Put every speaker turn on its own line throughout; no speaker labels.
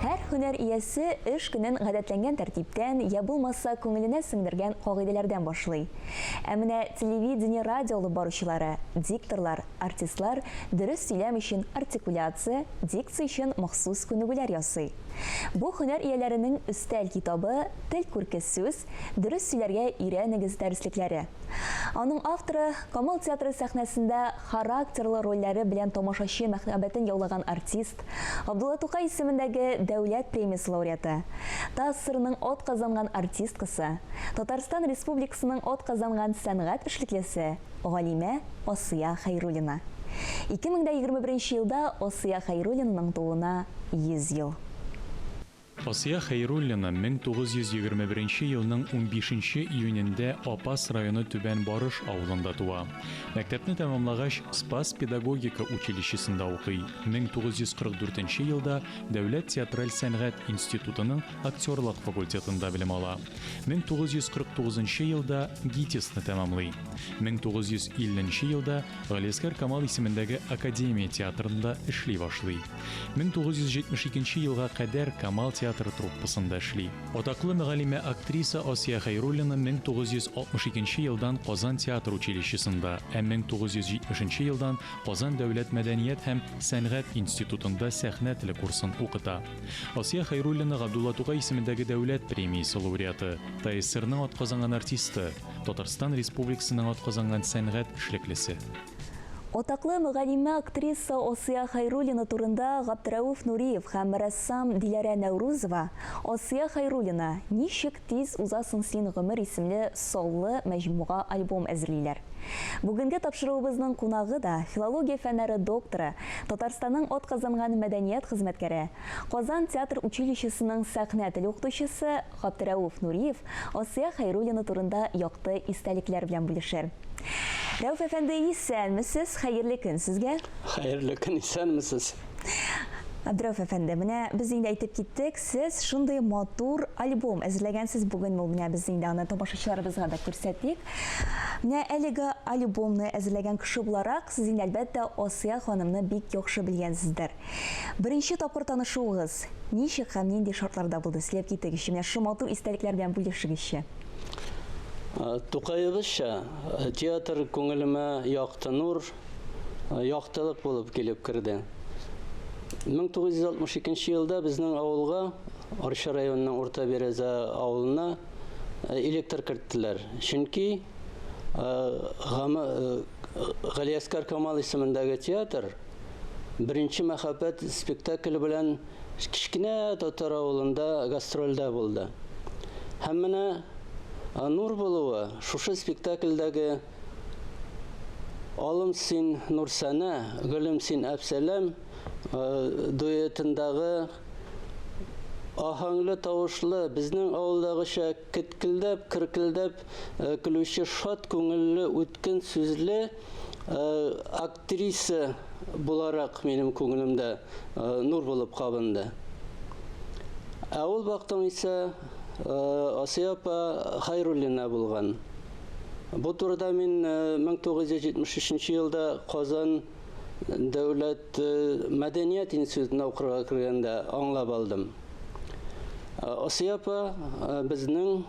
Һәр һөнәр иясе эш көнен гадәтләнгән тәртиптән, я булмаса күңеленә сеңдергән кагыйдәләрдән башлый. Ә менә телевидение, радио алып баручылары, дикторлар, артистлар дөрес сөйләм өчен артикуляция, дикция өчен махсус күнегүләр ясый. Бу һөнәр ияләренең өстәл китабы «Тел күрке сүз, дөрес сөйләргә өйрәнегез» дәреслекләре. Аның авторы Камал театры сәхнәсендә характерлы рольләре белән тамашачы мәхәббәтен яулаган артист, Абдулла Тукай исемендәге дәүләт премиясе лауреаты, ТАССРның от казанган артисткасы, Татарстан Республикасының от казанган сәнгать эшлеклесе Галимә Асия Хәйруллина. 2021 елда Асия Хәйруллинаның тууына 100 ел.
Асия Хәйруллина 1921 елның 15 июнендә Апас районы Түбән Барыш авылында туа. Мәктәпне тәмамлагач, Спас педагогика училищесында укый. 1944 елда Дәүләт театраль сәнгать институтының актерлык факультетында белем ала. 1949 елда ГИТИСны тәмамлый. 1950 елда Галиәскәр Камал исемендәге Академия театрында эшли башлый. 1972 елга кадәр Камал театры труппасында эшли. Атаклы мөгаллимә актриса Асия Хәйруллина 1962 елдан Казан театр училищесында, 1970 елдан Казан дәүләт мәдәният һәм сәнгать институтында сәхнә теле курсын укыта. Асия Хәйруллина Абдулла Тукай исемендәге дәүләт премиясе лауреаты, ТАССРның атказанган артисты, Татарстан Республикасының атказанган сәнгать эшлеклесе.
Отаклы мөгаллимә актриса Асия Хәйруллина турында Габдрәүф Нуриев һәм рәссам Диләрә Нәүрүзова Асия Хәйруллина «Ничек тиз узасың син гомер» исемле саллы мәҗмуга альбом әзерлиләр. Бүгенге тапшыруыбызның кунагы да филология фәннәре докторы, Татарстанның от казанган мәдәният хезмәткәре, Казан театр училищесының сәхнә теле укытучысы Габдрәүф Нуриев Асия Хәйруллина турында якты истәлекләр белән бүлешер. Рәүф әфәнде, исәнмесез? Хәерле көн сезгә.
Хәерле көн, исәнмесез?
Абдрәүф әфәнде, менә без инде әйтеп киттек, сез шундый матур альбом әзерләгәнсез бүген, менә без инде аны тамашачыларыбызга да күрсәтик. Менә әлеге альбомны әзерләгән кеше буларак, сез инде әлбәттә Асия ханымны бик яхшы белгәнсездер. Беренче тапкыр танышуыгыз ничек һәм нинди шартларда булды? Сөйләп китегезче, менә шу матур истәлекләр белән бүлешегезче.
Тукаебызча, театр күңелемә якты нур, яктылык булып килеп керде. 1962 елда безнең авылга, Арча районының Урта Береза авылына электр керттеләр. Чөнки Галиәскәр Камал исемендәге театр беренче мәхәббәт спектакле белән кичкенә Татар авылында гастрольдә булды. Һәм менә Нур булуы, шушы спектакльдәге Алым син Нурсана, Гөлем син Әпсәләм дуэтындагы ахаңлы тавышлы, безнең авылдагыча киткелдәп, киркелдәп көлүче шат күңелле, үткен сүзле актриса буларак минем күңелемдә нур булып кабынды. Ә ул вакытта исә Асия апа Хәйруллина булган. Бу турыда мин 1973 елда Казан дәүләт мәдәният институтына укырга кергәндә аңлап алдым. Асия апа безнең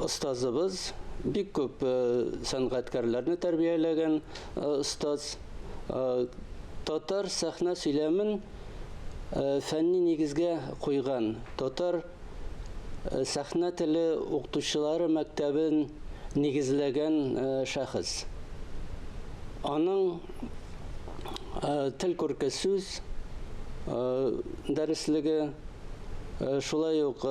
остазыбыз, бик күп сәнгатькәрләрне тәрбияләгән остаз. Татар сәхнә сөйләмен фәнни нигезгә куйган. Татар сәхнә теле укытучылары мәктәбен нигезләгән шәхес. Аның тел күрке сүз дәреслеге шулай ук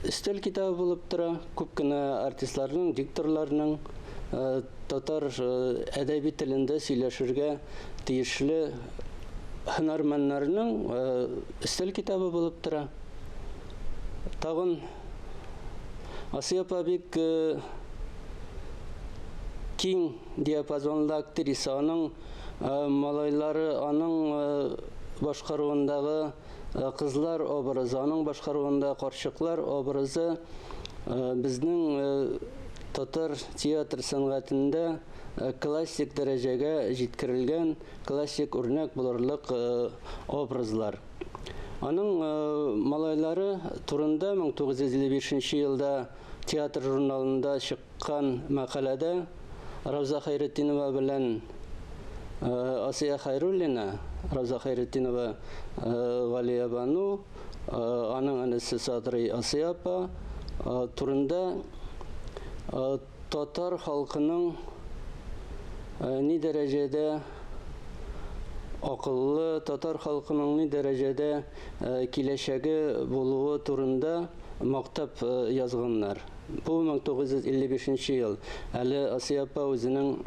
өстәл китабы булып тора. Күп кенә артистларның, дикторларның татар әдәби телендә сөйләшергә тиешле һөнәрмәннәрнең өстәл китабы булып тора. Тагын Асия апа бик киң диапазонлы актриса. Аның малайлары, аның башкаруындагы кызлар образы, аның башкаруында карчыклар образы безнең татар театр сәнгатендә классик дәрәҗәгә җиткерелгән классик үрнәк булырлык образлар. Аның малайлары турында 1955 елда театр журналында чыккан мәкаләдә Равза Хайретдинова белән Асия Хайруллина, Равза Хайретдинова Галия Бану, аның анысы Садрый Асия апа турында татар халкының ни дәрәҗәдә акыллы, татар халкының ни дәрәҗәдә киләчәге булуы турында мактап язганнар. Бу 1955 ел. Әле Асия апа үзенең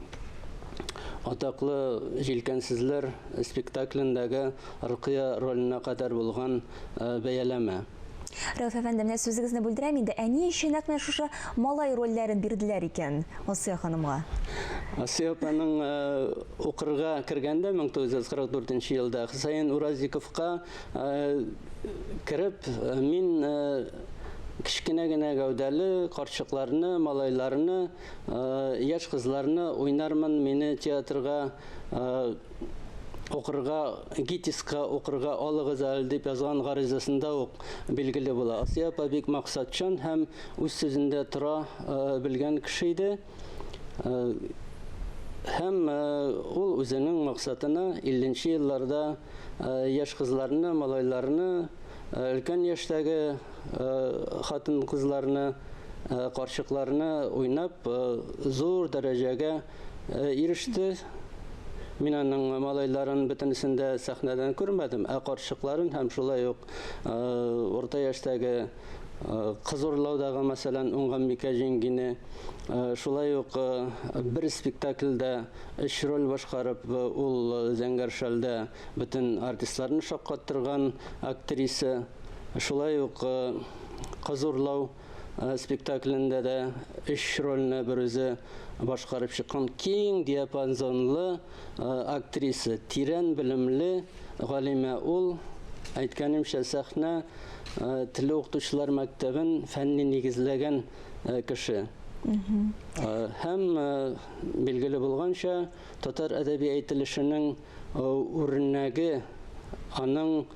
атаклы җилкәнсезләр спектаклендәге Рукия роленә кадәр булган бәяләмә.
Рәүф әфәнде, менә сүзегезне бүлдерәм инде. Ни өчен нәкъ шушы малай рольләрен бирделәр икән Асия ханымга?
Асия апаның укырга кергәндә 1944 елда Хусаин Уразиковка кереп, мин кичкенә генә гәүдәле карчыкларны, малайларны, яшь кызларны уйнармын, мине театрга укырга, гитиска укырга алыгыз әле дип язган гаризасында ук билгеле була. Асия апа бик максатчан һәм үз сүзендә тора белгән кеше иде. Һәм ул үзенең максатына 50нче елларда яшь кызларны, малайларны, өлкән яшьтәге хатын кызларны, карчыкларны уйнап зур дәрәҗәгә иреште. Мин аның малайларын бөтенесендә сәхнәдән күрмәдем, карчыкларын һәм шулай ук орта яшьтәге кыз урлаудагы мәсәлән Уңганбикә җиңгине, шулай ук бер спектакльдә 3 роль башкарып, ул Зәңгәр шәлдә бөтен артистларны шаккаттырган актриса, шулай ук кыз урлау спектаклендә дә 3 рольне бер үзе башкарып чыккан киң диапазонлы актриса, тирән белемле Галимә ул, әйткәнемчә, сәхнә теле укытучылар мәктәбен фәнни нигезләгән кеше. Һәм билгеле булганча, татар әдәби әйтелешенең үрнәге, аның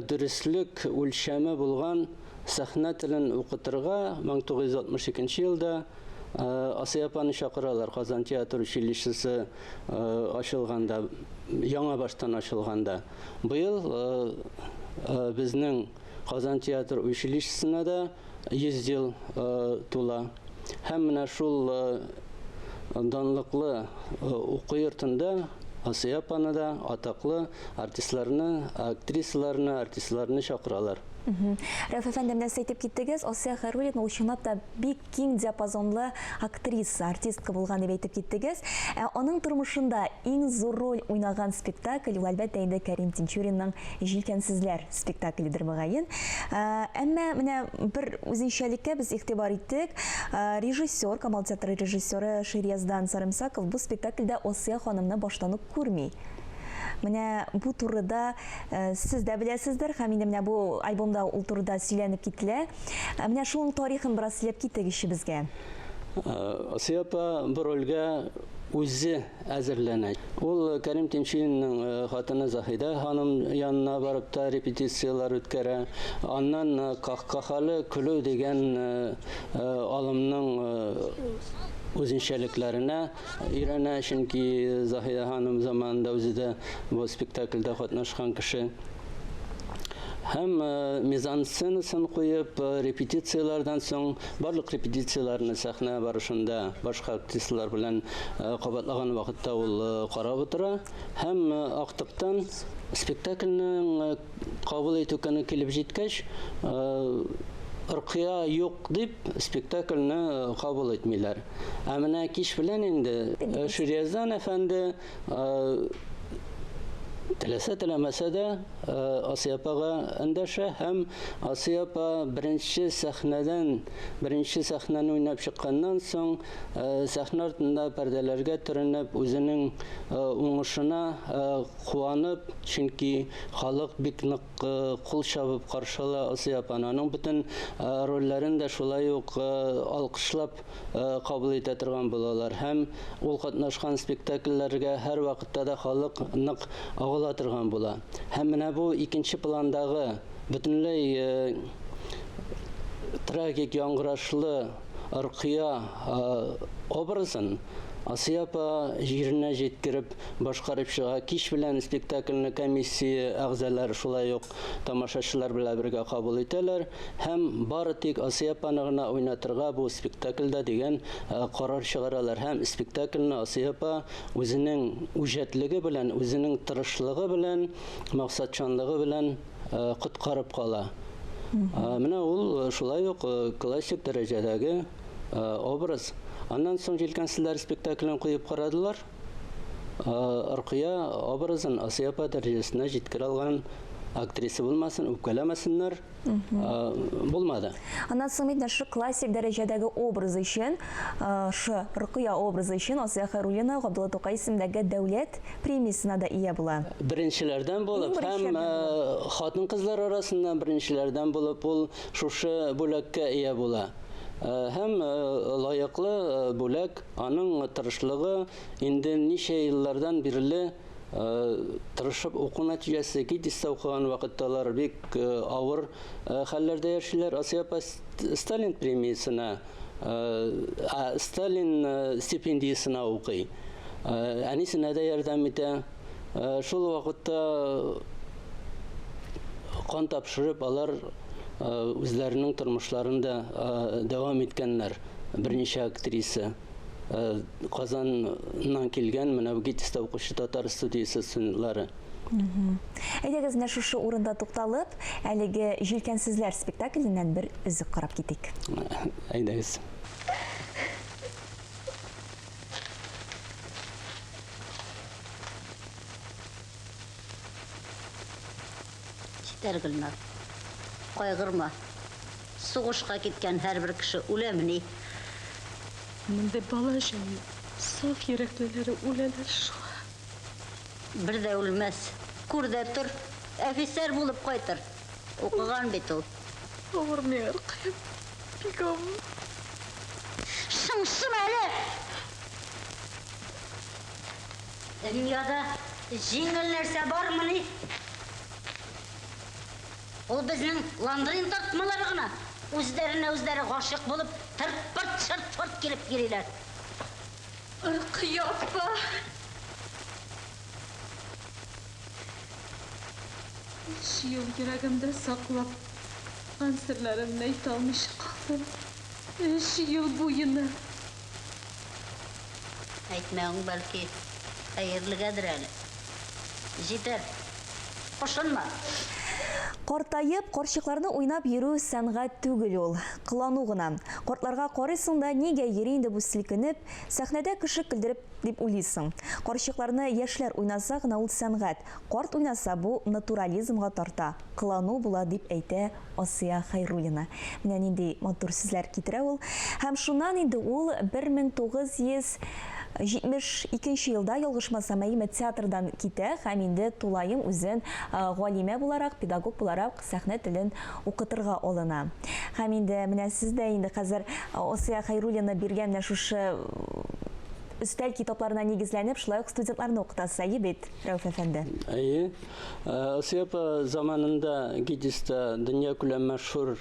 дөрестлек үлчәме булган сәхнә телен укытырга 1962 елда Асия апаны чакыралар. Казан театр училищесы ачылганда, яңа баштан ачылганда. Быел безнең Казан театр училищесына да 100 ел тула. Һәм менә шул данлыклы уку йортында Асия апаны да атаклы артистларны, артистларны чакыралар.
Рәүф әфәнде, менә әйтеп киттегез, Асия Хайруллина ул чынлап та бик киң диапазонлы актриса, артистка булган дип әйтеп киттегез. Аның тормышында иң зур роль уйнаган спектакль ул әлбәттә инде Кәрим Тинчуринның Җилкәнсезләр спектакледер мөгаен. Әмма менә бер үзенчәлеккә без игътибар иттек. Режиссер, Камал театры режиссеры Ширияздан Сарымсаков бу спектакльдә Асия ханымны баштан ук күрми. Менә бу турыда сез дә беләсездер, һәм инде менә бу альбомда ул турыда сөйләнеп кителә. Менә шуның тарихын бераз сөйләп китегезче безгә.
Асия апа бу рольгә үзе әзерләнә. Ул Кәрим Тинчуринның хатыны Заһидә ханым янына барып та репетициялар үткәрә. Аннан кахкахалы көлү дигән алымның үзенчәлекләренә өйрәнә, чөнки Заһидә ханым заманында үзе дә бу спектакльдә катнашкан кеше. Һәм мизансценасын куеп, репетициялардан соң, барлык репетицияларны сәхнә барышында башка артистлар белән кабатлаган вакытта ул карап утыра. Һәм актыктан спектакльнең кабул итү көне килеп җиткәч, Рукия юк дип спектакльне кабул итмиләр. Ә менә кич белән инде Ширияздан әфәнде Теләсә теләмәсә дә Асия апага эндәшә һәм Асия апа беренче сәхнәне уйнап чыкканнан соң сәхнә артында пәрдәләргә төренеп үзенең уңышына куанып, чөнки халык бик нык кул чабып каршыла Асия апаны. Аның бөтен рольләрен дә шулай ук алкышлап кабул итә торган булалар һәм ул катнашкан спектакльләргә һәрвакытта да халык нык агыла торган була. Һәм менә бу икенче пландагы бөтенләй трагик яңгырашлы Рукия образын Асия апа җиренә җиткереп башкарып чыга. Кич белән спектакльне комиссия әгъзалары шулай ук тамашачылар белән бергә кабул итәләр һәм бары тик Асия апаны гына уйнатырга бу спектакльдә дигән карар чыгаралар һәм спектакльне Асия апа үзенең үҗәтлеге белән, үзенең тырышлыгы белән, максатчанлыгы белән коткарып кала. Менә ул шулай ук классик дәрәҗәдәге образ. Аннан соң җилкәнчеләр спектаклен куеп карадылар. Рукия образын Асия апа дәрәҗәсенә җиткерә алган актриса булмасын, үпкәләмәсеннәр, булмады.
Аннан соң инде шу классик дәрәҗәдәге образ өчен, шу Рукия образы өчен Асия Хәйруллина Габдулла Тукай исемендәге дәүләт премиясына да ия була.
Беренчеләрдән булып һәм хатын-кызлар арасыннан беренчеләрдән булып ул шушы бүләккә ия була. Һәм лайыклы бүләк, аның тырышлыгы инде ничә еллардан бирле тырышып уку нәтиҗәсе гидистә укыган вакытталар бик авыр хәлләрдә яшиләр. Асия апа Сталин премиясына, Сталин стипендиясына укый. Әнисенә дә ярдәм итә. Шул вакытта кан тапшырып алар үзләренең тормышларында дәвам иткәннәр. Берничә актриса Казаннан килгән, менә бу гидистә укучы татар студиясе студентлары.
Әйдәгез, менә шушы урында тукталып, әлеге җилкәнсезләр спектакленнән бер үзек карап китик.
Әйдәгез.
Гөлнар, кайгырма. Сугышка киткән һәрбер кеше үләмни.
Монда бала җаны, саф йөрәклеләре үләләр шуңа.
Бер дә үлмәс. Күр дә тор, офицер булып кайтыр. Укыган бит ул.
Авырмый аркаем. Бик авыр.
Шыңшым әле! Дөньяда җиңел нәрсә бармыни? Ул безнең Ландрин тартмалары гына. Үзләренә-үзләре гашык булып, тырт-пырт килеп йөриләр.
Рукия апа. Ел йөрәгемдә саклап, ансырларымны әйтә алмыйча калдым. 3 ел буена.
Әйтмәң, бәлки, хәерлегәдер әле. Җитәр. Кушынма.
Картайып, карчыкларны уйнап йөрү сәнгать түгел ул, кылану гына. Картларга карыйсың да, нигә йөри инде бу силкенеп, сәхнәдә кеше көлдереп дип уйлыйсың. Карчыкларны яшьләр уйнаса гына ул сәнгать, карт уйнаса бу натурализмга тарта, кылану була дип әйтә Асия Хәйруллина. Менә нинди матур сүзләр китерә ул. Һәм шуннан инде ул 1972 елда ялгышмасам театрдан китә һәм инде тулайым үзен галимә буларак, педагог буларак сәхнә телен укытырга алына. Һәм инде менә сез дә инде хәзер Асия Хәйруллина биргән шушы өстәл китапларына нигезләнеп, шулай ук студентларны укытасы бит, Рәүф әфәнде.
Әйе. Асия апа заманында гидистә дөнья күләм мәшһүр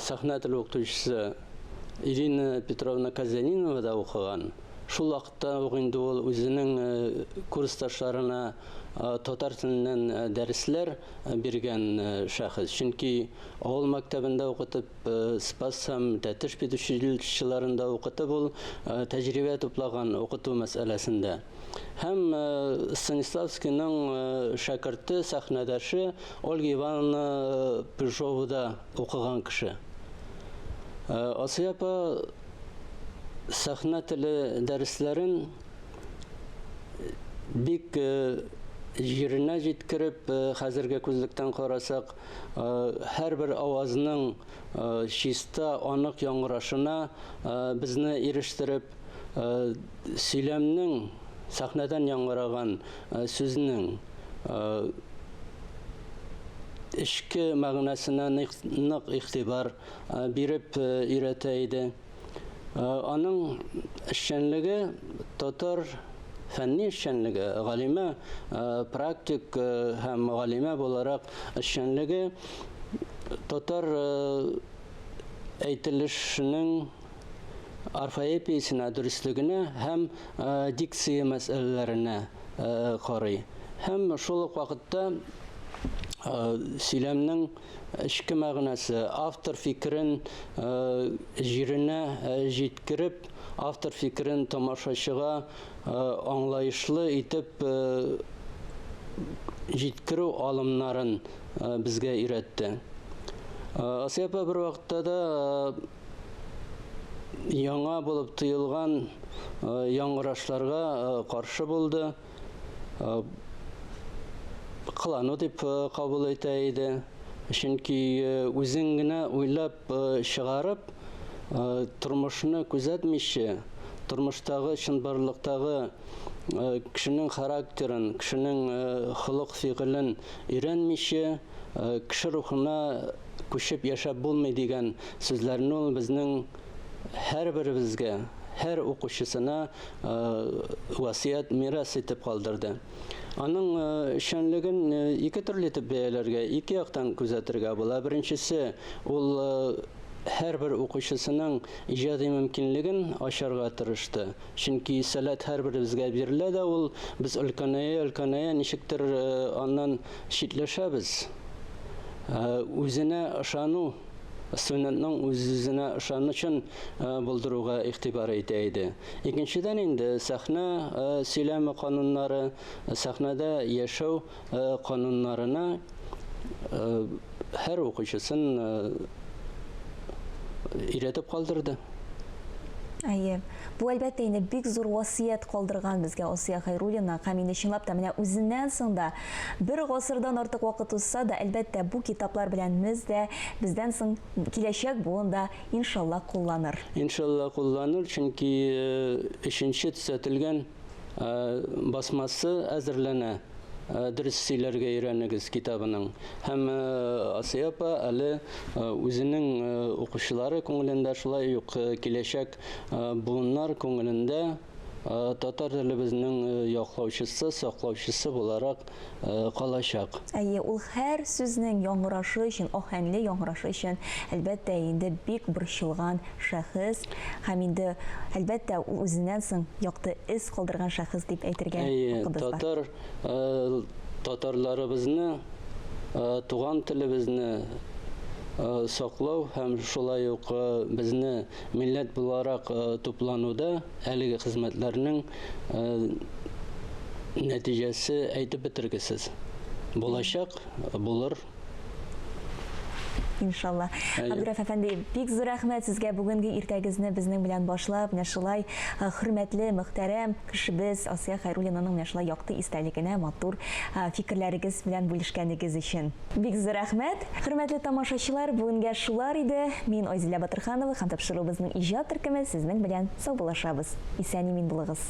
сәхнә теле укытучысы Ирина Петровна Казанинова да укыган. Шул вакытта ук инде ул үзенең курсташларына татар теленнән дәресләр биргән шәхес. Чөнки авыл мәктәбендә укытып, Спас һәм Тәтеш педучилищеларында укытып ул тәҗрибә туплаган укыту мәсьәләсендә. Һәм Станиславскийның шәкерте, сәхнәдәше Ольга Ивановна Пыжова укыган кеше. Асия апа сәхнә теле дәресләрен бик җиренә җиткереп, хәзерге күзлектән карасак, һәрбер авазның чиста, анык яңгырашына безне ирештереп, сөйләмнең, сәхнәдән яңгыраган сүзнең эчке мәгънәсенә нык игътибар биреп өйрәтә иде. Аның эшчәнлеге татар фәнни эшчәнлеге, галимә, практик һәм галимә буларак эшчәнлеге татар әйтелешенең орфоэпиясенә, дөрестлегенә һәм дикция мәсьәләләренә карый. Һәм шул ук вакытта сөйләмнең эчке мәгънәсе, автор фикерен җиренә җиткереп, автор фикерен тамашачыга аңлаешлы итеп җиткерү алымнарын безгә өйрәтте. Асия апа бер вакытта да яңа булып тыелган яңгырашларга каршы булды. Кылану дип кабул итә иде. Чөнки үзең генә уйлап чыгарып, тормышны күзәтмичә, тормыштагы чынбарлыктагы кешенең характерын, кешенең холык-фигылен өйрәнмичә, кеше рухына күчеп яшәп булмый дигән сүзләрне ул безнең һәрберебезгә, һәр укучысына васыят, мирас итеп калдырды. Аның эшчәнлеген ике төрле итеп бәяләргә, ике яктан күзәтергә була. Беренчесе, ул һәрбер укучысының иҗади мөмкинлеген ачарга тырышты. Чөнки сәләт һәрберебезгә бирелә дә, ул без өлкәнәя ничектер аннан читләшәбез. Үзенә ышану, студентның үзенә ышанычын булдыруга игътибар итә иде. Икенчедән инде сәхнә сөйләме кануннары, сәхнәдә яшәү кануннарына һәр укучысын өйрәтеп калдырды.
Әйе, бу әлбәттә инде бик зур васыят калдырган безгә Асия Хәйруллина, һәм инде чынлап та менә үзеннән соң да бер гасырдан артык вакыт узса да, әлбәттә бу китаплар белән бездән соң киләчәк буында иншалла кулланыр.
Иншалла кулланыр, чөнки өченче төзәтелгән басмасы әзерләнә. Дөрес сөйләргә өйрәнегез китабының. Һәм Асия апа әле үзенең укучылары күңелендә, шулай ук киләчәк буыннар күңелендә татар телебезнең яклаучысы, саклаучысы буларак калачак.
Әйе, ул һәр сүзнең яңгырашы өчен, ахәңле яңгырашы өчен әлбәттә инде бик борчылган шәхес, һәм инде әлбәттә ул үзеннән соң якты эз калдырган шәхес дип әйтергә хакыбыз бар.
Татарларыбызны, туган телебезне саклау һәм шулай ук безне милләт буларак туплануда әлеге хезмәтләрнең нәтиҗәсе әйтеп бетергесез. Булачак, булыр.
Иншалла. Абдурраф әфәнди, бик зур рәхмәт сезгә бүгенге иртәгезне безнең белән башлап, менә шулай хөрмәтле, мөхтәрәм кешебез Асия Хәйруллинаның менә шулай якты истәлегенә матур фикерләрегез белән бүлешкәнегез өчен. Бик зур рәхмәт. Хөрмәтле тамашачылар, бүгенгә шулар иде. Мин Айзилә Батырханова һәм тапшыруыбызның иҗат төркеме сезнең белән саубуллашабыз. Исән-имин булыгыз.